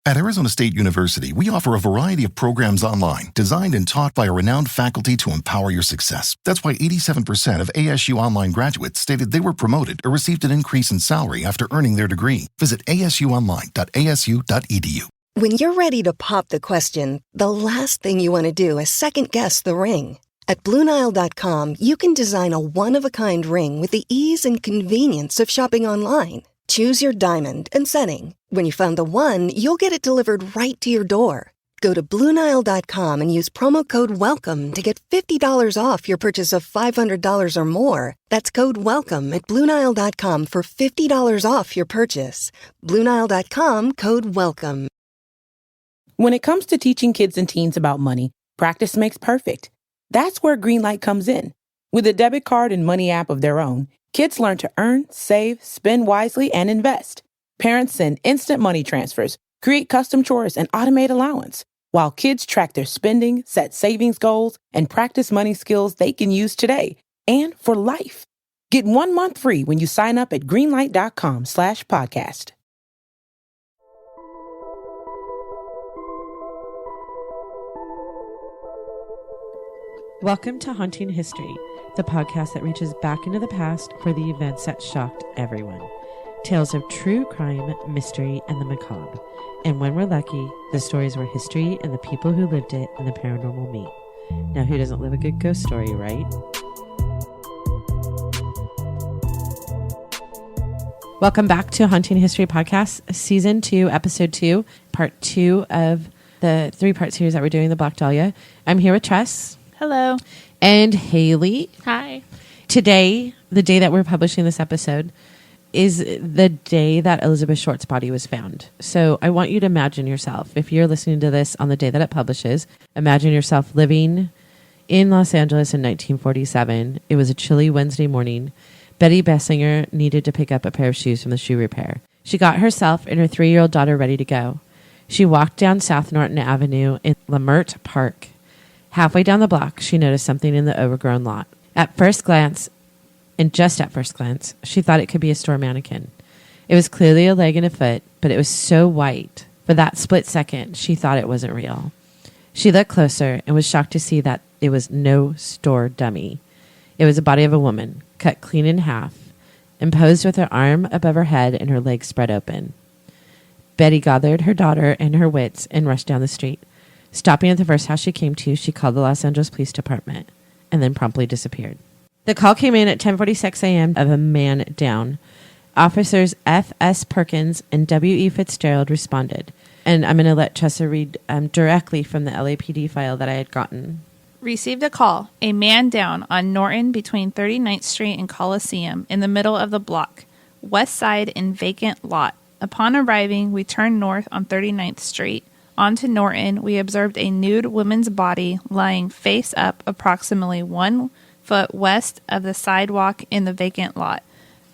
At Arizona State University, we offer a variety of programs online, designed and taught by a renowned faculty to empower your success. That's why 87% of ASU online graduates stated they were promoted or received an increase in salary after earning their degree. Visit asuonline.asu.edu. When you're ready to pop the question, the last thing you want to do is second-guess the ring. At BlueNile.com, you can design a one-of-a-kind ring with the ease and convenience of shopping online. Choose your diamond and setting. When you find the one, you'll get it delivered right to your door. Go to BlueNile.com and use promo code WELCOME to get $50 off your purchase of $500 or more. That's code WELCOME at BlueNile.com for $50 off your purchase. BlueNile.com, code WELCOME. When it comes to teaching kids and teens about money, practice makes perfect. That's where Greenlight comes in. With a debit card and money app of their own, kids learn to earn, save, spend wisely, and invest. Parents send instant money transfers, create custom chores, and automate allowance, while kids track their spending, set savings goals, and practice money skills they can use today and for life. Get 1 month free when you sign up at greenlight.com/podcast. Welcome to Haunting History, the podcast that reaches back into the past for the events that shocked everyone. Tales of true crime, mystery, and the macabre. And when we're lucky, the stories where history and the people who lived it and the paranormal meet. Now, who doesn't live a good ghost story, right? Welcome back to Haunting History Podcast, Season 2, Episode 2, Part 2 of the 3-part series that we're doing, the Black Dahlia. I'm here with Tress. Hello. And Haley. Hi. Today, the day that we're publishing this episode, is the day that Elizabeth Short's body was found. So I want you to imagine yourself, if you're listening to this on the day that it publishes, imagine yourself living in Los Angeles in 1947. It was a chilly Wednesday morning. Betty Bessinger needed to pick up a pair of shoes from the shoe repair. She got herself and her 3-year-old daughter ready to go. She walked down South Norton Avenue in Lamert Park. Halfway down the block, she noticed something in the overgrown lot. At first glance, and just at first glance, she thought it could be a store mannequin. It was clearly a leg and a foot, but it was so white. For that split second, she thought it wasn't real. She looked closer and was shocked to see that it was no store dummy. It was the body of a woman, cut clean in half, and posed with her arm above her head and her legs spread open. Betty gathered her daughter and her wits and rushed down the street. Stopping at the first house she came to, she called the Los Angeles Police Department and then promptly disappeared. The call came in at 10:46 a.m. of a man down. Officers F.S. Perkins and W.E. Fitzgerald responded. And I'm going to let Chessa read directly from the LAPD file that I had gotten. Received a call. A man down on Norton between 39th Street and Coliseum in the middle of the block. West side in vacant lot. Upon arriving, we turned north on 39th Street. Onto Norton, we observed a nude woman's body lying face up approximately 1 foot west of the sidewalk in the vacant lot.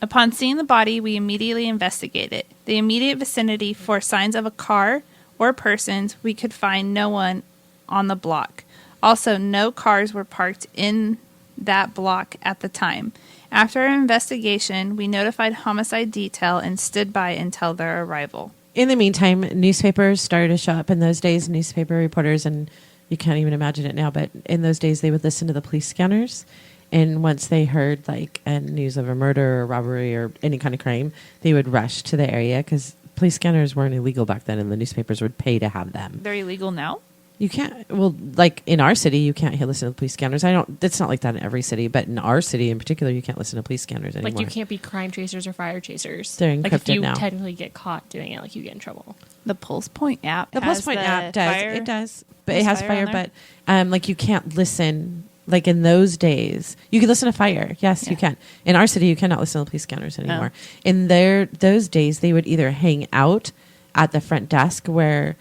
Upon seeing the body, we immediately investigated the immediate vicinity for signs of a car or persons. We could find no one on the block. Also, no cars were parked in that block at the time. After our investigation, we notified homicide detail and stood by until their arrival. In the meantime, newspapers started to show up in those days, newspaper reporters, and you can't even imagine it now, but in those days they would listen to the police scanners, and once they heard like news of a murder or robbery or any kind of crime, they would rush to the area because police scanners weren't illegal back then, and the newspapers would pay to have them. They're illegal now? You can't, well, like in our city, you can't listen to the police scanners. It's not like that in every city, but in our city in particular, you can't listen to police scanners anymore. Like you can't be crime tracers or fire chasers. They're encrypted like if you now. technically get caught doing it, like you get in trouble. The Pulse Point app. The Pulse Point app does. Fire? It does. But it has fire, on there? but like you can't listen, like in those days. You can listen to fire. Yes, you can. In our city, you cannot listen to police scanners anymore. In those days, they would either hang out at the front desk where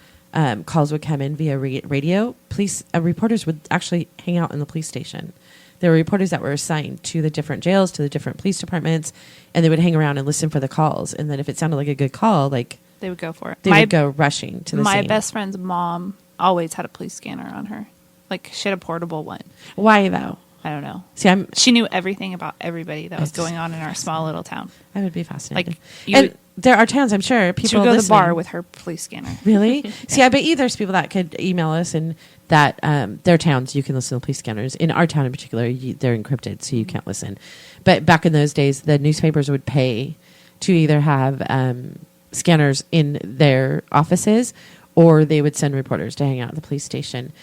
calls would come in via radio. Police reporters would actually hang out in the police station. There were reporters that were assigned to the different jails, to the different police departments, and they would hang around and listen for the calls. And then if it sounded like a good call, like they would go for it. They would go rushing to the scene. My best friend's mom always had a police scanner on her. Like she had a portable one. Why though? I don't know. See, she knew everything about everybody that was going on in our small little town. I would be fascinated. Like There are towns, I'm sure. People She'll go to the listening. bar with her police scanner. Really? See, I bet you there's people that could email us and that their towns, you can listen to police scanners. In our town in particular, they're encrypted, so you can't listen. But back in those days, the newspapers would pay to either have scanners in their offices or they would send reporters to hang out at the police station.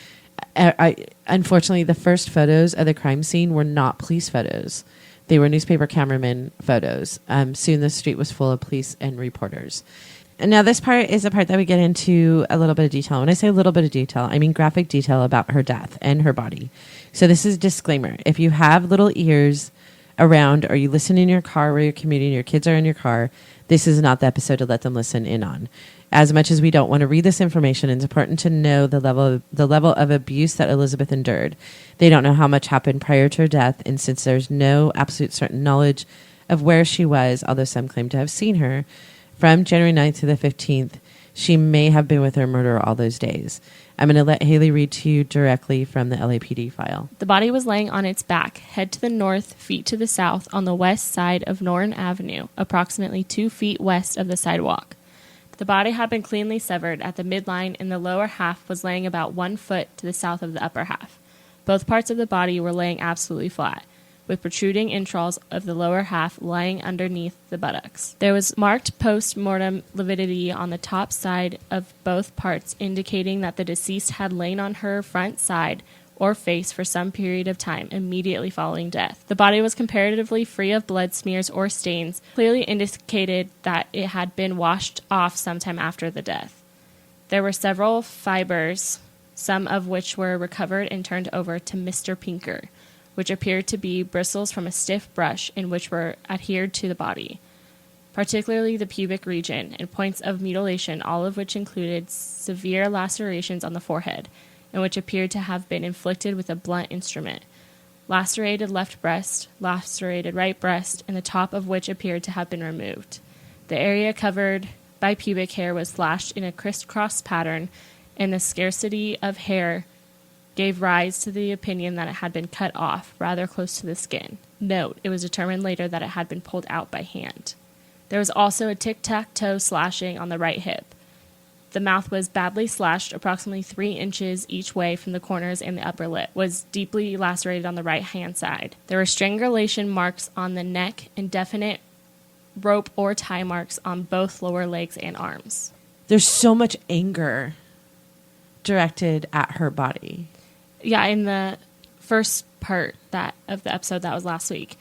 Unfortunately, the first photos of the crime scene were not police photos. They were newspaper cameraman photos. Soon the street was full of police and reporters. And now this part is the part that we get into a little bit of detail. When I say a little bit of detail, I mean graphic detail about her death and her body. So this is a disclaimer. If you have little ears around or you listen in your car where you're commuting, your kids are in your car, this is not the episode to let them listen in on. As much as we don't want to read this information, it's important to know the level of abuse that Elizabeth endured. They don't know how much happened prior to her death, and since there's no absolute certain knowledge of where she was, although some claim to have seen her, from January 9th to the 15th, she may have been with her murderer all those days. I'm going to let Haley read to you directly from the LAPD file. The body was laying on its back, head to the north, feet to the south, on the west side of Norton Avenue, approximately 2 feet west of the sidewalk. The body had been cleanly severed at the midline, and the lower half was laying about 1 foot to the south of the upper half. Both parts of the body were laying absolutely flat, with protruding entrails of the lower half lying underneath the buttocks. There was marked post-mortem lividity on the top side of both parts, indicating that the deceased had lain on her front side or face for some period of time immediately following death. The body was comparatively free of blood smears or stains, clearly indicated that it had been washed off sometime after the death. There were several fibers, some of which were recovered and turned over to Mr. Pinker, which appeared to be bristles from a stiff brush in which were adhered to the body, particularly the pubic region, and points of mutilation, all of which included severe lacerations on the forehead, and which appeared to have been inflicted with a blunt instrument. Lacerated left breast, lacerated right breast, and the top of which appeared to have been removed. The area covered by pubic hair was slashed in a crisscross pattern, and the scarcity of hair gave rise to the opinion that it had been cut off rather close to the skin. Note, it was determined later that it had been pulled out by hand. There was also a tic-tac-toe slashing on the right hip. The mouth was badly slashed, approximately 3 inches each way from the corners, and the upper lip was deeply lacerated on the right-hand side. There were strangulation marks on the neck and definite rope or tie marks on both lower legs and arms. There's so much anger directed at her body. Yeah, in the first part of the episode that was last week,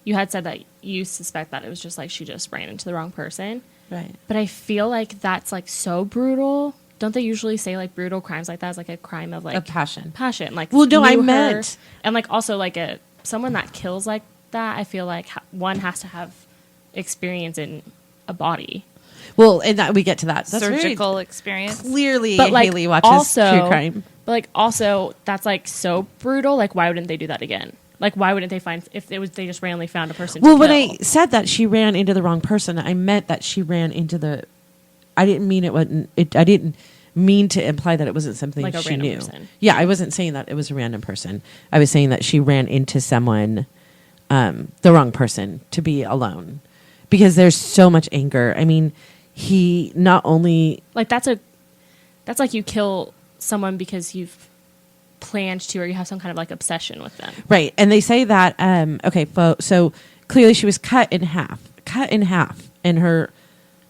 you had said that you suspect that it was just like she just ran into the wrong person. Right. But I feel like that's like so brutal. Don't they usually say like brutal crimes like that is like a crime of like Of passion. Passion. Like, Well, no, I knew her. meant- And like also like someone that kills like that, I feel like one has to have experience in a body. Well, and that we get to that. That's Surgical very experience. clearly But like Haley watches also, true crime. But like also that's like so brutal. Like why wouldn't they do that again? Like why wouldn't they find if it was they just randomly found a person? Well, to when kill? I said that she ran into the wrong person, I meant that she ran into the. I didn't mean it wasn't. I didn't mean to imply that it wasn't something Like a she random knew. person. Yeah, I wasn't saying that it was a random person. I was saying that she ran into someone, the wrong person, to be alone, because there's so much anger. I mean, he not only like that's like you kill someone because you've planned to or you have some kind of like obsession with them. right, and they say that. Okay, so clearly she was cut in half, and her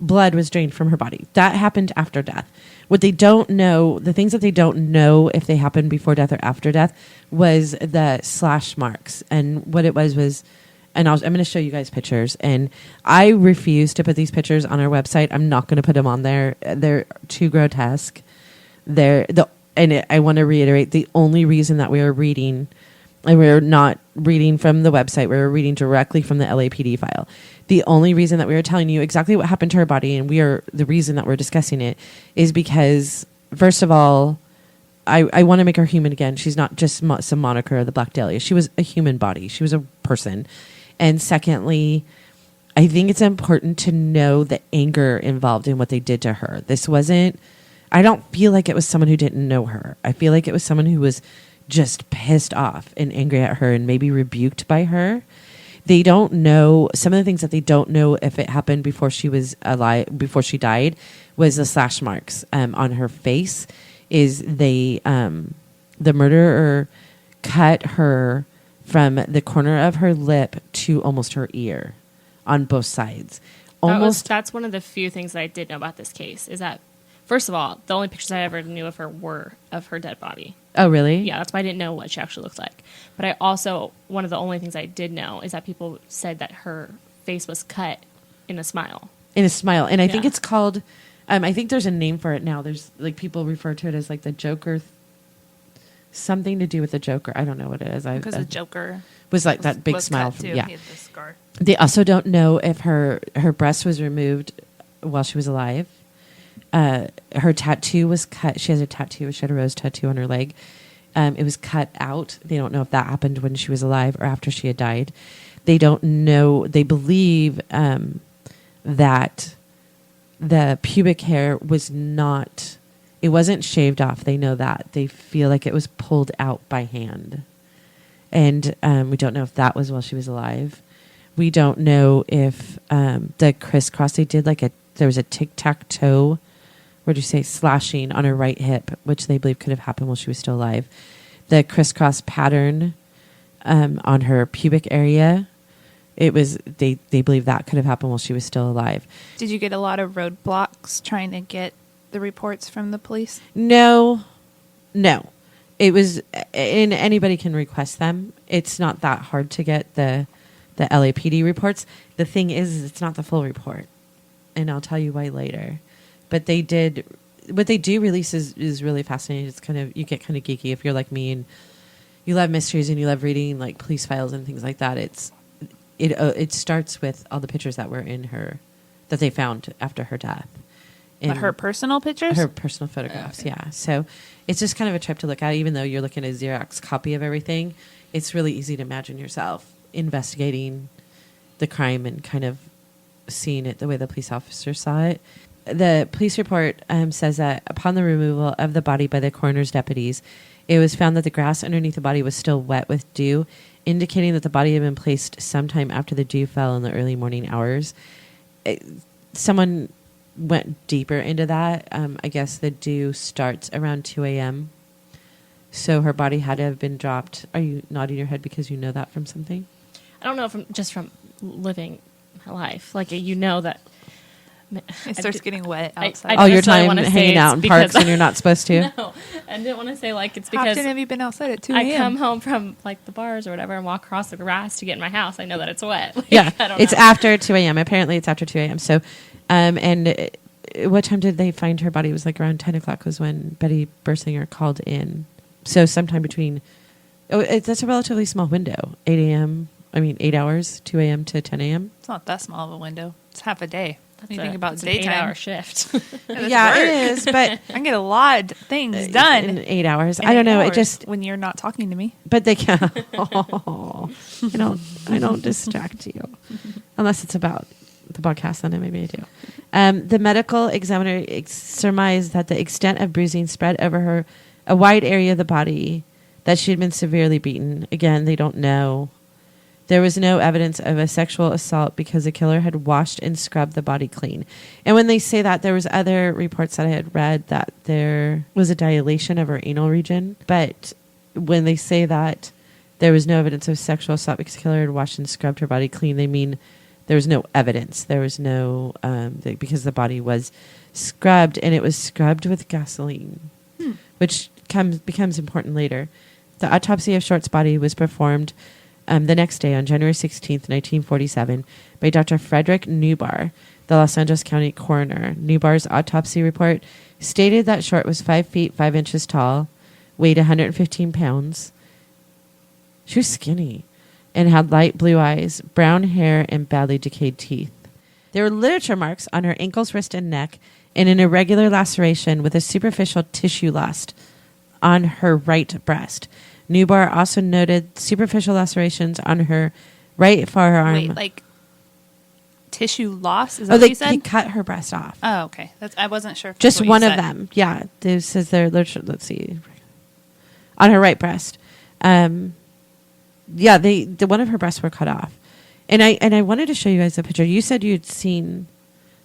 blood was drained from her body. That happened after death. What they don't know, the things that they don't know if they happened before death or after death, was the slash marks. And what it was, and I'm going to show you guys pictures. And I refuse to put these pictures on our website. I'm not going to put them on there. They're too grotesque. I want to reiterate, the only reason that we are reading, and we're not reading from the website, we're reading directly from the LAPD file. The only reason that we are telling you exactly what happened to her body, and the reason that we're discussing it, is because, first of all, I want to make her human again. She's not just some moniker of the Black Dahlia. She was a human body. She was a person. And secondly, I think it's important to know the anger involved in what they did to her. This wasn't, I don't feel like it was someone who didn't know her. I feel like it was someone who was just pissed off and angry at her and maybe rebuked by her. They don't know, some of the things that they don't know if it happened before she was alive, before she died, was the slash marks on her face. The murderer cut her from the corner of her lip to almost her ear on both sides. That's one of the few things that I did know about this case, is that, first of all, the only pictures I ever knew of her were of her dead body. Oh, really? Yeah, that's why I didn't know what she actually looked like. But I also, one of the only things I did know is that people said that her face was cut in a smile. In a smile. And I think Yeah. it's called, I think there's a name for it now. There's, like, people refer to it as, like, the Joker, something to do with the Joker. I don't know what it is. Because the Joker was like that big was smile. cut, too. Yeah. He had the scar. They also don't know if her breast was removed while she was alive. Her tattoo was cut. She has a tattoo. She had a rose tattoo on her leg. It was cut out. They don't know if that happened when she was alive or after she had died. They don't know. They believe that the pubic hair was not, it wasn't shaved off. They know that. They feel like it was pulled out by hand. And we don't know if that was while she was alive. We don't know if the crisscross they did, there was a tic-tac-toe, what do you say, slashing on her right hip, which they believe could have happened while she was still alive. The crisscross pattern on her pubic area, it was, they believe that could have happened while she was still alive. Did you get a lot of roadblocks trying to get the reports from the police? No. It was, and anybody can request them. It's not that hard to get the LAPD reports. The thing is, it's not the full report. And I'll tell you why later. But what they do release is really fascinating. It's kind of, you get kind of geeky if you're like me and you love mysteries and you love reading like police files and things like that. It starts with all the pictures that were in her, that they found after her death. But her personal pictures? Her personal photographs, okay. Yeah. So it's just kind of a trip to look at, even though you're looking at a Xerox copy of everything. It's really easy to imagine yourself investigating the crime and kind of seeing it the way the police officer saw it. The police report says that upon the removal of the body by the coroner's deputies, it was found that the grass underneath the body was still wet with dew, indicating that the body had been placed sometime after the dew fell in the early morning hours. Someone went deeper into that. I guess the dew starts around 2 a.m. So her body had to have been dropped. Are you nodding your head because you know that from something? I don't know, from living my life. Like, you know that It starts getting wet outside. All your time hanging out in parks and you're not supposed to? No, I didn't want to say like it's How because often have you been outside at 2 a.m.? I come home from like the bars or whatever and walk across the grass to get in my house. I know that it's wet. Like, Yeah, I don't it's know. after 2 a.m. Apparently it's after 2 a.m. So, what time did they find her body? It was like around 10 o'clock was when Betty Bersinger called in. So sometime between, that's a relatively small window, 8 hours, 2 a.m. to 10 a.m. It's not that small of a window. It's half a day. When you think about it's daytime. an 8-hour shift. Yeah, it is, but I can get a lot of things done in 8 hours. in I don't 8 know. It hours just, when you're not talking to me. but they can. I don't distract you unless it's about the podcast. Then maybe I do. The medical examiner surmised that the extent of bruising spread over a wide area of the body, that she had been severely beaten. Again, they don't know. There was no evidence of a sexual assault because the killer had washed and scrubbed the body clean. And when they say that, there was other reports that I had read that there was a dilation of her anal region. But when they say that there was no evidence of sexual assault because the killer had washed and scrubbed her body clean, they mean there was no evidence. There was no, because the body was scrubbed, and it was scrubbed with gasoline, which becomes important later. The autopsy of Short's body was performed the next day on January 16th, 1947, by Dr. Frederick Newbar, the Los Angeles County coroner. Newbar's autopsy report stated that Short was 5 feet 5 inches tall, weighed 115 pounds. She was skinny and had light blue eyes, brown hair, and badly decayed teeth. There were literature marks on her ankles, wrist, and neck, and an irregular laceration with a superficial tissue loss on her right breast. Newbar also noted superficial lacerations on her right forearm. Wait, like tissue loss? Is that what you said? He cut her breast off. Oh, okay. I wasn't sure. If Just that's what one you of said. them. Yeah. This is their literature. Let's see. On her right breast. The one of her breasts were cut off. And I wanted to show you guys a picture. You said you'd seen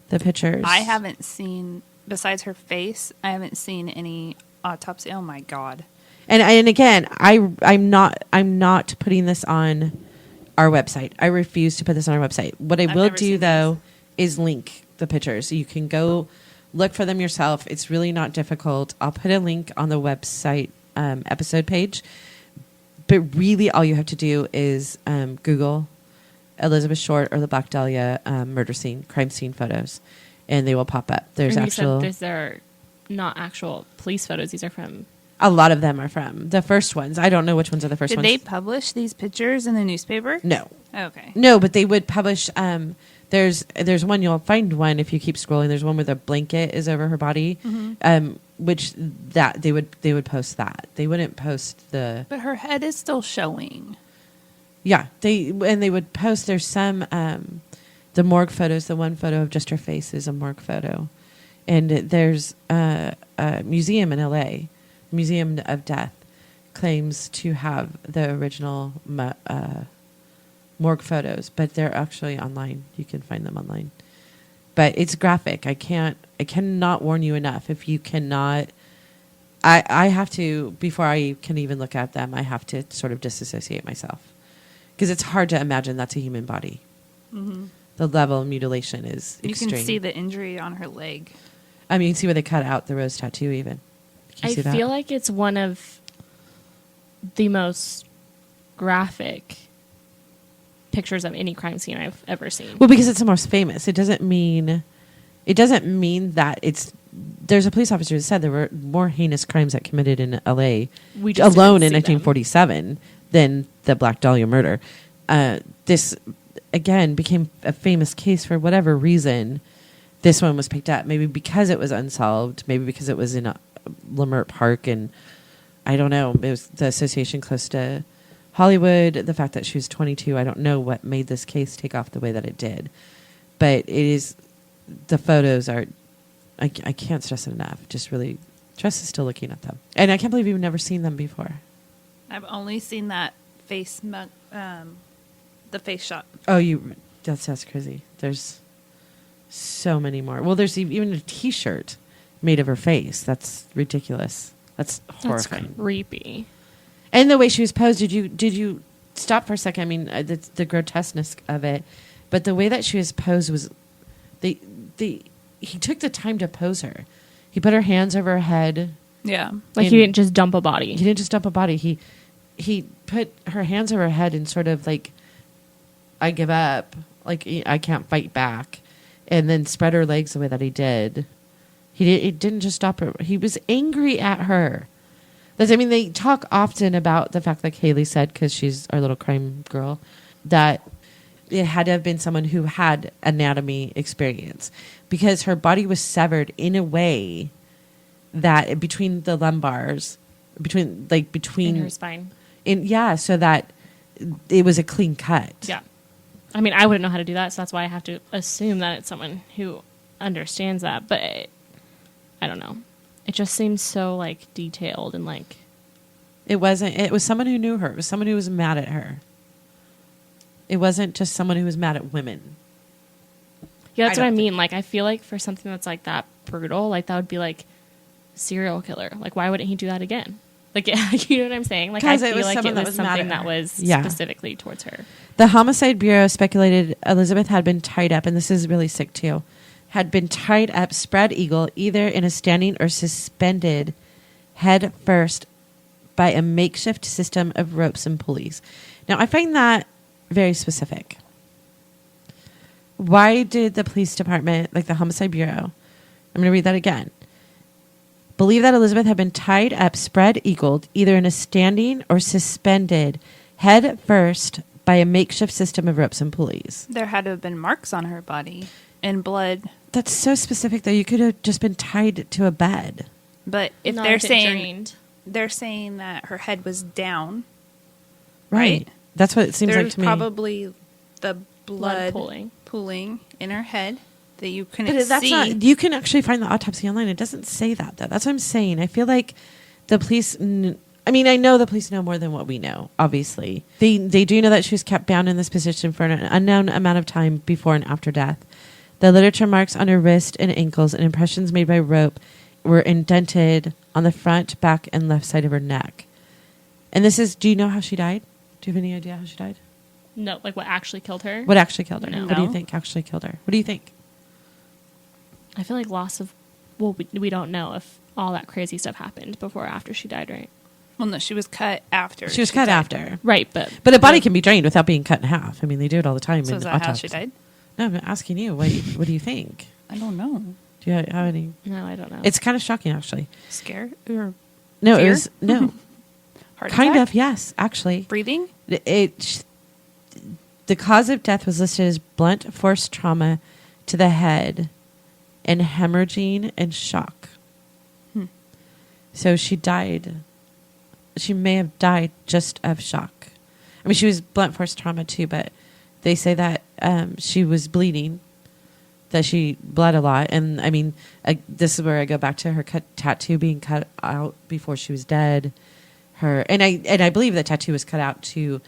the pictures. I haven't seen, besides her face, I haven't seen any autopsy. Oh my God. And again, I'm not putting this on our website. I refuse to put this on our website. What I will do though is link the pictures. You can go look for them yourself. It's really not difficult. I'll put a link on the website episode page. But really all you have to do is Google Elizabeth Short or the Black Dahlia murder scene, crime scene photos, and they will pop up. There's actual... These are not actual police photos. These are from... A lot of them are from the first ones. I don't know which ones are the first ones. Did they publish these pictures in the newspaper? No. Okay. No, but they would publish... There's one, you'll find one if you keep scrolling. There's one where the blanket is over her body, which that they would post that. They wouldn't post the... But her head is still showing. Yeah, they would post. There's some the morgue photos. The one photo of just her face is a morgue photo, and there's a museum in L.A. Museum of Death claims to have the original morgue photos, but they're actually online. You can find them online, but it's graphic. I cannot warn you enough. If you cannot, I have to, before I can even look at them, I have to sort of disassociate myself. Because it's hard to imagine that's a human body. Mm-hmm. The level of mutilation is extreme. You can see the injury on her leg. I mean, you can see where they cut out the rose tattoo even. I feel like it's one of the most graphic pictures of any crime scene I've ever seen. Well, because it's the most famous. It doesn't mean that it's... There's a police officer who said there were more heinous crimes that committed in L.A. alone in 1947 than the Black Dahlia murder. This, again, became a famous case for whatever reason. This one was picked up. Maybe because it was unsolved. Maybe because it was in Lamert Park. And I don't know. It was the association close to Hollywood. The fact that she was 22. I don't know what made this case take off the way that it did. But it is... The photos are... I can't stress it enough. Just really... Tress is still looking at them. And I can't believe you've never seen them before. I've only seen that face, the face shot. Oh, that's crazy. There's so many more. Well, there's even a T-shirt made of her face. That's ridiculous. That's horrifying. That's creepy. And the way she was posed. Did you stop for a second? I mean, the grotesqueness of it, but the way that she was posed was, he took the time to pose her. He put her hands over her head. Yeah, like he didn't just dump a body. He didn't just dump a body. He put her hands over her head and sort of like, I give up. Like, I can't fight back. And then spread her legs the way that he did. He didn't just stop her. He was angry at her. They talk often about the fact, like Haley said, because she's our little crime girl, that it had to have been someone who had anatomy experience. Because her body was severed in a way that between the lumbars, between in her spine. So that it was a clean cut. Yeah. I mean, I wouldn't know how to do that, so that's why I have to assume that it's someone who understands that. But I don't know. It just seems so like detailed and like... It wasn't. It was someone who knew her. It was someone who was mad at her. It wasn't just someone who was mad at women. Yeah, that's what I mean. Like, I feel like for something that's like that brutal, like that would be like serial killer. Like, why wouldn't he do that again? Like, you know what I'm saying? Like, I feel like it was something that was specifically towards her. The Homicide Bureau speculated Elizabeth had been tied up, and this is really sick too, had been tied up spread eagle, either in a standing or suspended head first by a makeshift system of ropes and pulleys. Now, I find that very specific. Why did the police department, like the Homicide Bureau, I'm going to read that again, believe that Elizabeth had been tied up, spread-eagled, either in a standing or suspended, head first, by a makeshift system of ropes and pulleys? There had to have been marks on her body and blood. That's so specific, though. You could have just been tied to a bed. But if they're saying that her head was down, right? That's what it seems like to me. There's probably the blood pooling in her head that you couldn't see. That's not, you can actually find the autopsy online. It doesn't say that, though. That's what I'm saying. I feel like the police I mean, I know the police know more than what we know, obviously. They do know that she was kept bound in this position for an unknown amount of time before and after death. The literature marks on her wrist and ankles and impressions made by rope were indented on the front, back, and left side of her neck. And this is, do you know how she died? Do you have any idea how she died? No, like what actually killed her? What actually killed her? No. What do you think actually killed her? What do you think? I feel like loss of... Well, we don't know if all that crazy stuff happened before or after she died, right? Well, no, she was cut after. She was cut after. Right, but a body can be drained without being cut in half. I mean, they do it all the time. So in is that how autopsies. she died? No, I'm asking you. What do you think? I don't know. Do you have any? No, I don't know. It's kind of shocking, actually. Scared or No, fear? it was no. Heart Kind attack? of, yes, actually. Breathing? The cause of death was listed as blunt force trauma to the head and hemorrhaging and shock. So she died. She may have died just of shock. I mean, she was blunt force trauma too, but they say that she was bleeding, that she bled a lot. And I mean, this is where I go back to her tattoo being cut out before she was dead. And I believe the tattoo was cut out to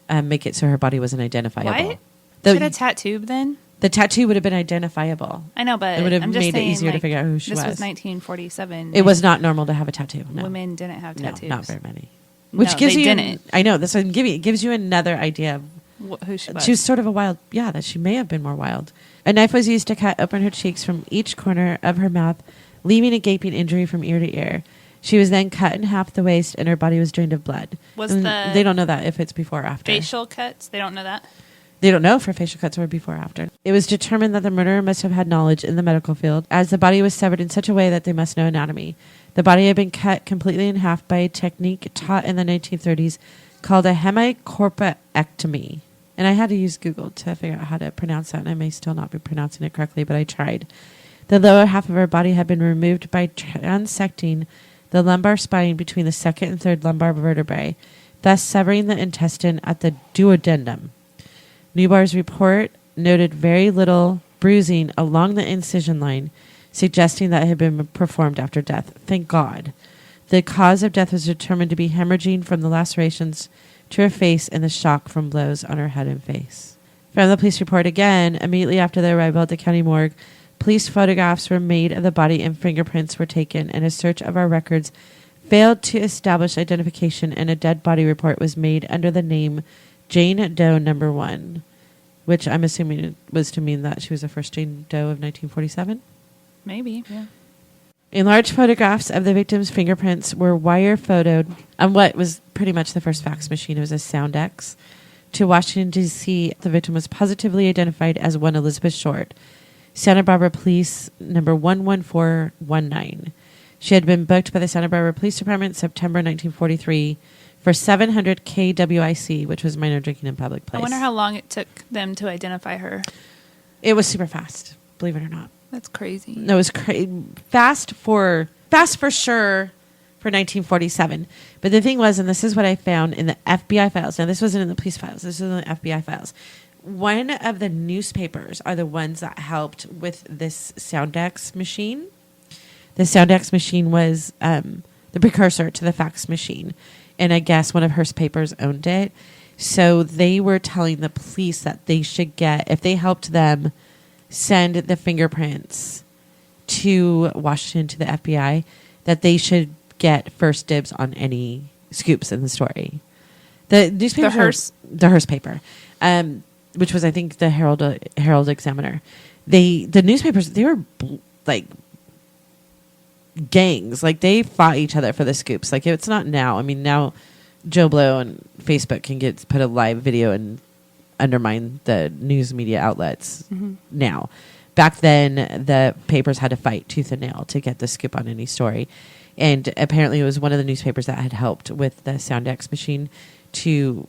make it so her body wasn't identifiable. What? She had a tattoo then? The tattoo would have been identifiable. I know, but It would have I'm just made it saying, easier to like, figure out who she this was. was 1947. It was not normal to have a tattoo. No. Women didn't have tattoos. No, not very many. Which No, gives they you, didn't. I know, that's what I'm giving. It gives you another idea of Who she was. she was sort of a wild, that she may have been more wild. A knife was used to cut open her cheeks from each corner of her mouth, leaving a gaping injury from ear to ear. She was then cut in half the waist, and her body was drained of blood. They don't know that if it's before or after. facial cuts? They don't know that? They don't know if her facial cuts were before or after. It was determined that the murderer must have had knowledge in the medical field, as the body was severed in such a way that they must know anatomy. The body had been cut completely in half by a technique taught in the 1930s called a hemicorpoectomy. And I had to use Google to figure out how to pronounce that, and I may still not be pronouncing it correctly, but I tried. The lower half of her body had been removed by transecting the lumbar spine between the second and third lumbar vertebrae, thus severing the intestine at the duodenum. Newbar's report noted very little bruising along the incision line, suggesting that it had been performed after death. Thank God. The cause of death was determined to be hemorrhaging from the lacerations to her face and the shock from blows on her head and face. From the police report again, immediately after their arrival at the county morgue, police photographs were made of the body and fingerprints were taken, and a search of our records failed to establish identification, and a dead body report was made under the name Jane Doe No. 1, which I'm assuming it was to mean that she was the first Jane Doe of 1947. Maybe, yeah. Enlarged photographs of the victim's fingerprints were wire photoed on what was pretty much the first fax machine. It was a Soundex. To Washington, D.C., the victim was positively identified as one Elizabeth Short, Santa Barbara Police number 11419. She had been booked by the Santa Barbara Police Department September 1943 for 700 KWIC, which was minor drinking in public place. I wonder how long it took them to identify her. It was super fast, believe it or not. That's crazy. No, it was fast for sure for 1947. But the thing was, and this is what I found in the FBI files. Now, this wasn't in the police files. This was in the FBI files. One of the newspapers are the ones that helped with this Soundex machine. The Soundex machine was the precursor to the fax machine. And I guess one of Hearst's papers owned it. So they were telling the police that they should get, if they helped them send the fingerprints to Washington, to the FBI, that they should get first dibs on any scoops in the story. The newspaper, the Hearst paper, which was, I think, the Herald Examiner. The newspapers, they were like gangs. Like, they fought each other for the scoops. Like, it's not now. I mean, now Joe Blow and Facebook can put a live video and undermine the news media outlets now. Back then, the papers had to fight tooth and nail to get the scoop on any story. And apparently it was one of the newspapers that had helped with the Soundex machine to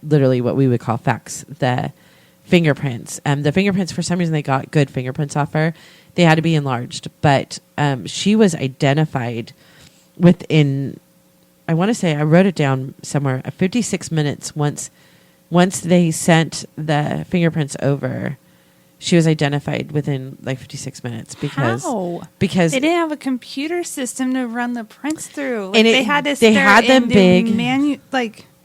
literally what we would call fax the fingerprints. The fingerprints, for some reason, they got good fingerprints off her. They had to be enlarged. But she was identified within, I want to say, I wrote it down somewhere, 56 minutes once they sent the fingerprints over. She was identified within like 56 minutes because they didn't have a computer system to run the prints through. Like, and they had to they had them big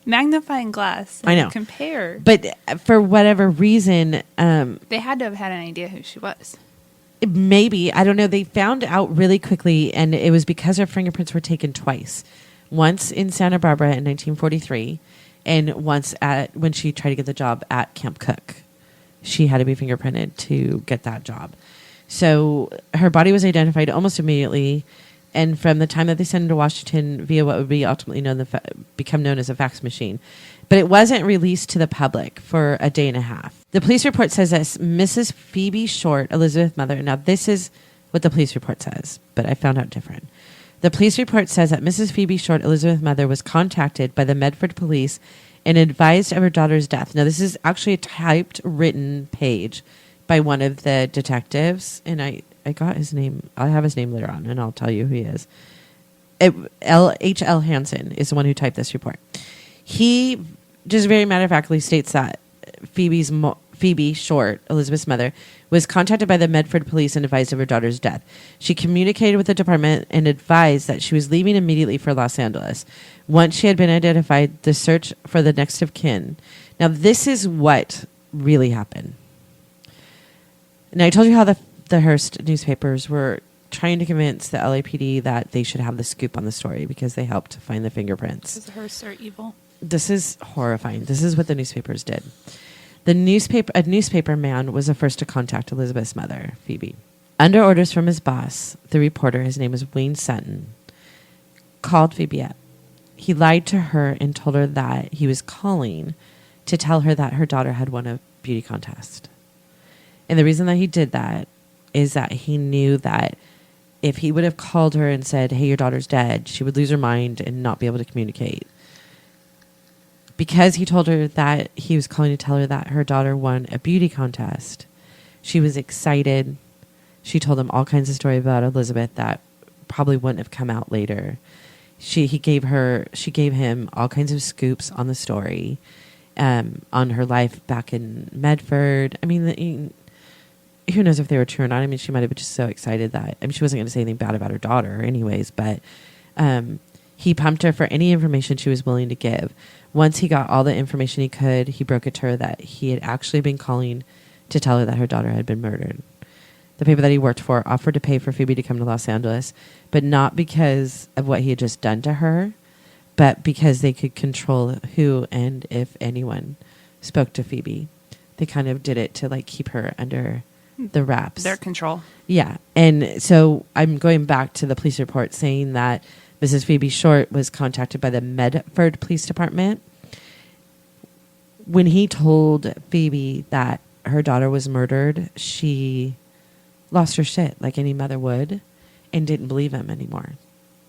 magnifying glass. I know. Compare, but for whatever reason, they had to have had an idea who she was. Maybe, I don't know. They found out really quickly, and it was because her fingerprints were taken twice. Once in Santa Barbara in 1943, and once when she tried to get the job at Camp Cook. She had to be fingerprinted to get that job. So her body was identified almost immediately, and from the time that they sent her to Washington via what would be ultimately become known as a fax machine. But it wasn't released to the public for a day and a half. The police report says that Mrs. Phoebe Short, Elizabeth's mother, now this is what the police report says, but I found out different. The police report says that Mrs. Phoebe Short, Elizabeth's mother, was contacted by the Medford police and advised of her daughter's death. Now, this is actually a typed, written page by one of the detectives, and I got his name. I'll have his name later on, and I'll tell you who he is. H.L. Hansen is the one who typed this report. He just very matter-of-factly states that Phoebe Short, Elizabeth's mother, was contacted by the Medford police and advised of her daughter's death. She communicated with the department and advised that she was leaving immediately for Los Angeles. Once she had been identified, the search for the next of kin. Now, this is what really happened. Now, I told you how the Hearst newspapers were trying to convince the LAPD that they should have the scoop on the story because they helped find the fingerprints. Because Hearst are evil. This is horrifying. This is what the newspapers did. A newspaper man was the first to contact Elizabeth's mother, Phoebe. Under orders from his boss, the reporter, his name was Wayne Sutton, called Phoebe up. He lied to her and told her that he was calling to tell her that her daughter had won a beauty contest. And the reason that he did that is that he knew that if he would have called her and said, hey, your daughter's dead, she would lose her mind and not be able to communicate. Because he told her that he was calling to tell her that her daughter won a beauty contest, she was excited. She told him all kinds of stories about Elizabeth that probably wouldn't have come out later. She gave him all kinds of scoops on the story, on her life back in Medford. I mean, who knows if they were true or not? I mean, she might have been just so excited that, I mean, she wasn't going to say anything bad about her daughter anyways, but he pumped her for any information she was willing to give. Once he got all the information he could, he broke it to her that he had actually been calling to tell her that her daughter had been murdered. The paper that he worked for offered to pay for Phoebe to come to Los Angeles, but not because of what he had just done to her, but because they could control who and if anyone spoke to Phoebe. They kind of did it to like keep her under the wraps. Their control. Yeah. And so I'm going back to the police report saying that Mrs. Phoebe Short was contacted by the Medford Police Department. When he told Phoebe that her daughter was murdered, she lost her shit like any mother would and didn't believe him anymore.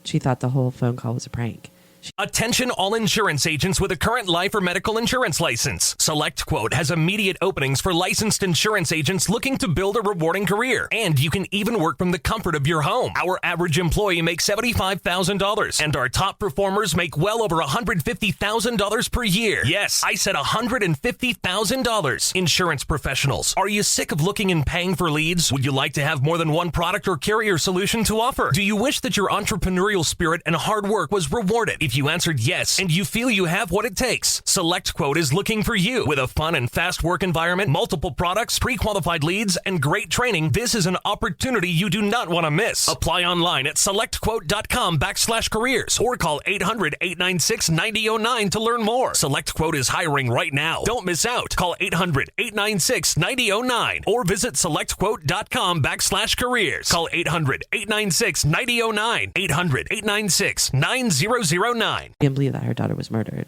She thought the whole phone call was a prank. Attention all insurance agents with a current life or medical insurance license. SelectQuote has immediate openings for licensed insurance agents looking to build a rewarding career. And you can even work from the comfort of your home. Our average employee makes $75,000 and our top performers make well over $150,000 per year. Yes, I said $150,000. Insurance professionals, are you sick of looking and paying for leads? Would you like to have more than one product or carrier solution to offer? Do you wish that your entrepreneurial spirit and hard work was rewarded? If you answered yes and you feel you have what it takes, SelectQuote is looking for you. With a fun and fast work environment, multiple products, pre-qualified leads, and great training, this is an opportunity you do not want to miss. Apply online at selectquote.com/careers or call 800-896-9009 to learn more. SelectQuote is hiring right now. Don't miss out. Call 800-896-9009 or visit selectquote.com/careers. Call 800-896-9009. 800-896-9009. Didn't believe that her daughter was murdered.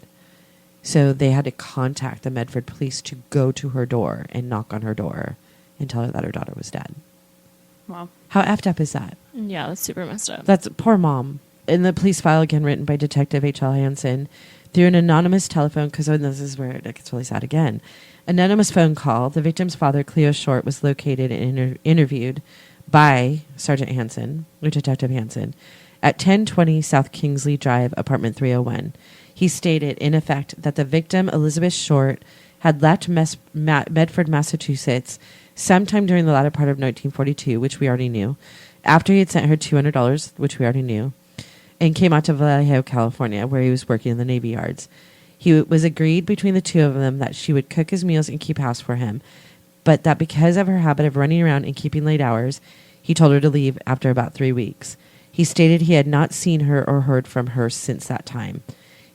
So they had to contact the Medford police to go to her door and knock on her door and tell her that her daughter was dead. Wow. How effed up is that? Yeah, that's super messed up. That's poor mom. In the police file, again, written by Detective H.L. Hansen, through an anonymous telephone, because this is where it gets really sad again. Anonymous phone call, the victim's father, Cleo Short, was located and interviewed by Sergeant Hansen, or Detective Hansen, at 1020 South Kingsley Drive, apartment 301. He stated, in effect, that the victim, Elizabeth Short, had left Medford, Massachusetts sometime during the latter part of 1942, which we already knew, after he had sent her $200, which we already knew, and came out to Vallejo, California, where he was working in the Navy Yards. He was agreed between the two of them that she would cook his meals and keep house for him, but that because of her habit of running around and keeping late hours, he told her to leave after about 3 weeks. He stated he had not seen her or heard from her since that time.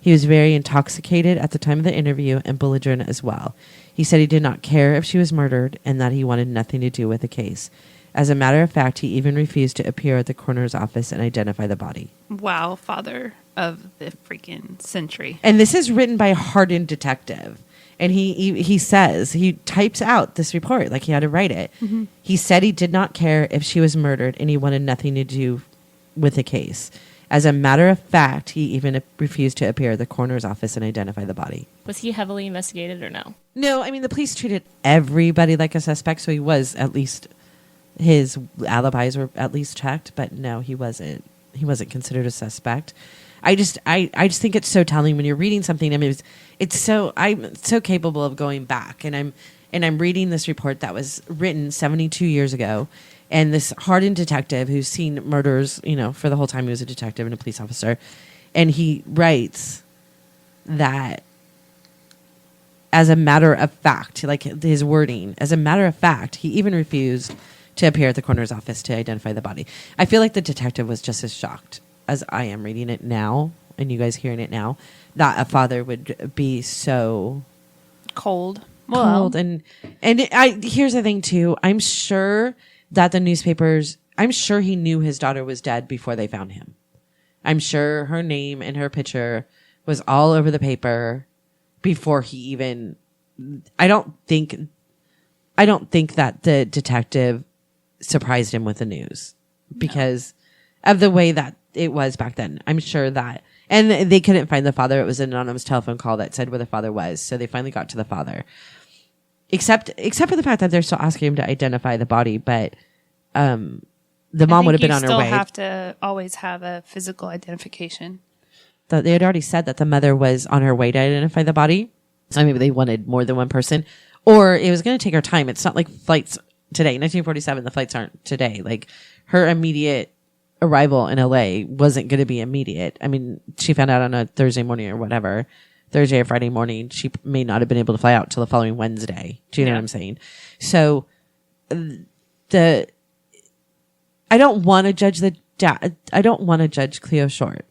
He was very intoxicated at the time of the interview and belligerent as well. He said he did not care if she was murdered and that he wanted nothing to do with the case. As a matter of fact, he even refused to appear at the coroner's office and identify the body. Wow, father of the freaking century. And this is written by a hardened detective. And he says, he types out this report like he had to write it. Mm-hmm. He said he did not care if she was murdered and he wanted nothing to do with the case. As a matter of fact, he even refused to appear at the coroner's office and identify the body. Was he heavily investigated or no? No, I mean, the police treated everybody like a suspect, so he was at least, his alibis were at least checked, but no, he wasn't considered a suspect. I just think it's so telling when you're reading something. I mean, I'm so capable of going back and I'm reading this report that was written 72 years ago, and this hardened detective who's seen murders, for the whole time he was a detective and a police officer, and he writes that as a matter of fact, like his wording, as a matter of fact, he even refused to appear at the coroner's office to identify the body. I feel like the detective was just as shocked as I am reading it now, and you guys hearing it now, that a father would be so cold. And here's the thing too. I'm sure that the newspapers, I'm sure he knew his daughter was dead before they found him. I'm sure her name and her picture was all over the paper before he even, I don't think that the detective surprised him with the news because of the way that it was back then. I'm sure that, and they couldn't find the father. It was an anonymous telephone call that said where the father was. So they finally got to the father, except for the fact that they're still asking him to identify the body. But, the mom would have been on her way. You still have to always have a physical identification. They had already said that the mother was on her way to identify the body. So maybe they wanted more than one person, or it was going to take her time. It's not like flights today, 1947, the flights aren't today. Like her immediate arrival in LA wasn't going to be immediate. I mean, she found out on a Thursday morning or whatever, Thursday or Friday morning. She may not have been able to fly out till the following Wednesday. Do you know what I'm saying? So I don't want to judge I don't want to judge Cleo Short.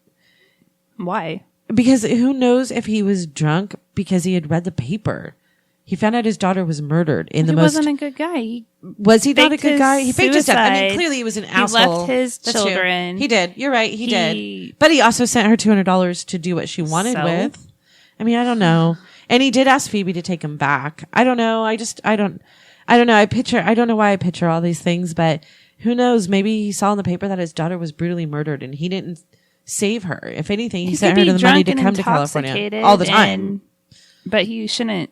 Why? Because who knows if he was drunk because he had read the paper. He found out his daughter was murdered in the most. He wasn't a good guy. Was he not a good guy? He faked his death. I mean, suicide. clearly he was an He asshole. left his That's true. children. He did. You're right. He did. But he also sent her $200 to do what she wanted with. I mean, I don't know. And he did ask Phoebe to take him back. I don't know. I don't know. I don't know why I picture all these things, but who knows? Maybe he saw in the paper that his daughter was brutally murdered and he didn't save her. If anything, he sent her the money to come to California all the time. But he shouldn't.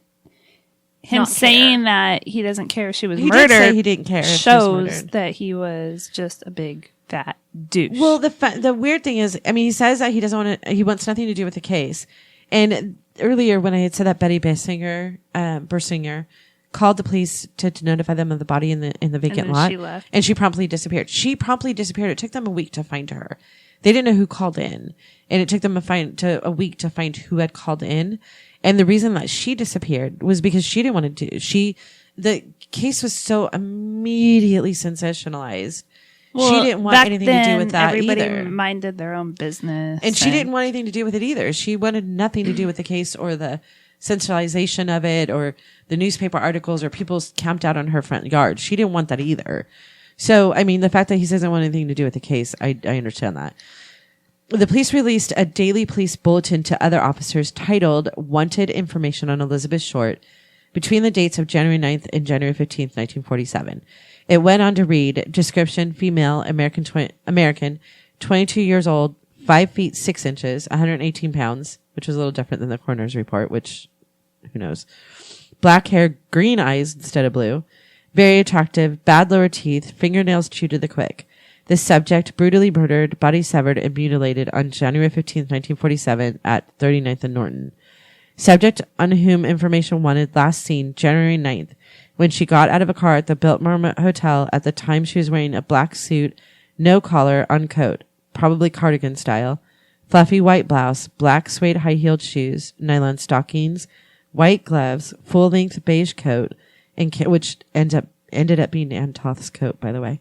Him saying that he doesn't care if she was He murdered. did say he didn't care if she was shows murdered. that he was just a big fat douche. Well, the weird thing is, I mean, he says that he doesn't want to. He wants nothing to do with the case. And earlier, when I had said that Betty Bersinger called the police to notify them of the body in the vacant lot, she left. and she promptly disappeared. It took them a week to find her. They didn't know who called in, and it took them a week to find who had called in. And the reason that she disappeared was because she didn't want to the case was so immediately sensationalized. Well, she didn't want anything to do with that everybody either. Minded their own business. And she didn't want anything to do with it either. She wanted nothing to do with the case or the sensationalization of it or the newspaper articles or people camped out on her front yard. She didn't want that either. So, I mean, the fact that he doesn't want anything to do with the case, I understand that. The police released a daily police bulletin to other officers titled Wanted Information on Elizabeth Short between the dates of January 9th and January 15th, 1947. It went on to read, description, female, American, 22 years old, 5 feet 6 inches, 118 pounds, which was a little different than the coroner's report, which, who knows. Black hair, green eyes instead of blue. Very attractive, bad lower teeth, fingernails chewed to the quick. The subject brutally murdered, body severed, and mutilated on January 15, 1947 at 39th and Norton. Subject on whom information wanted last seen January 9th, when she got out of a car at the Biltmore Hotel. At the time, she was wearing a black suit, no collar on coat, probably cardigan style, fluffy white blouse, black suede high-heeled shoes, nylon stockings, white gloves, full-length beige coat, and which ended up being Ann Toth's coat, by the way.